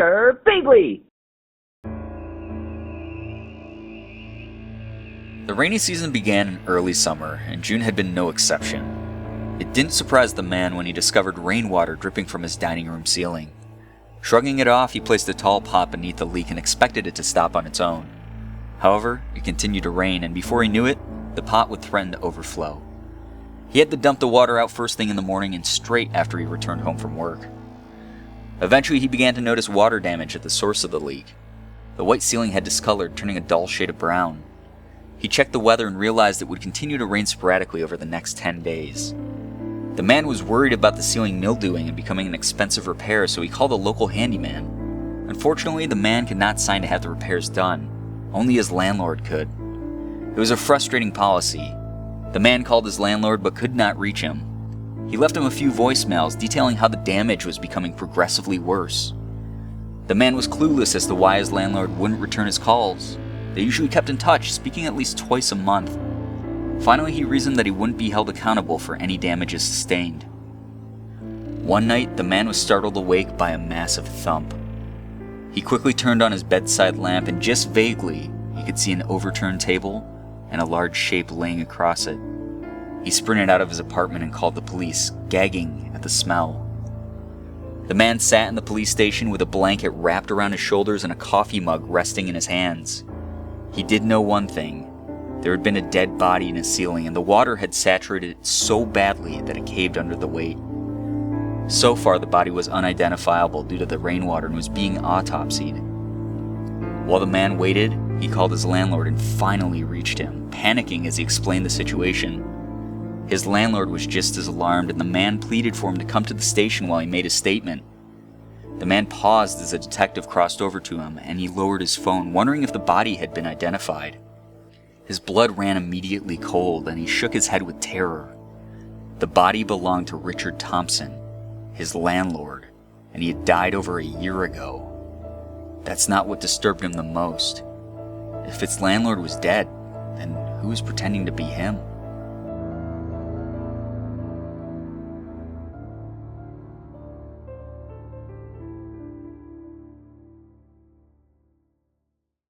Girbeagly! The rainy season began in early summer, and June had been no exception. It didn't surprise the man when he discovered rainwater dripping from his dining room ceiling. Shrugging it off, he placed a tall pot beneath the leak and expected it to stop on its own. However, it continued to rain, and before he knew it, the pot would threaten to overflow. He had to dump the water out first thing in the morning and straight after he returned home from work. Eventually, he began to notice water damage at the source of the leak. The white ceiling had discolored, turning a dull shade of brown. He checked the weather and realized it would continue to rain sporadically over the next 10 days. The man was worried about the ceiling mildewing and becoming an expensive repair, so he called a local handyman. Unfortunately, the man could not sign to have the repairs done. Only his landlord could. It was a frustrating policy. The man called his landlord but could not reach him. He left him a few voicemails detailing how the damage was becoming progressively worse. The man was clueless as to why his landlord wouldn't return his calls. They usually kept in touch, speaking at least twice a month. Finally, he reasoned that he wouldn't be held accountable for any damages sustained. One night, the man was startled awake by a massive thump. He quickly turned on his bedside lamp, and just vaguely, he could see an overturned table and a large shape laying across it. He sprinted out of his apartment and called the police, gagging at the smell. The man sat in the police station with a blanket wrapped around his shoulders and a coffee mug resting in his hands. He did know one thing. There had been a dead body in his ceiling, and the water had saturated it so badly that it caved under the weight. So far, the body was unidentifiable due to the rainwater and was being autopsied. While the man waited, he called his landlord and finally reached him, panicking as he explained the situation. His landlord was just as alarmed, and the man pleaded for him to come to the station while he made his statement. The man paused as a detective crossed over to him, and he lowered his phone, wondering if the body had been identified. His blood ran immediately cold, and he shook his head with terror. The body belonged to Richard Thompson, his landlord, and he had died over a year ago. That's not what disturbed him the most. If its landlord was dead, then who was pretending to be him?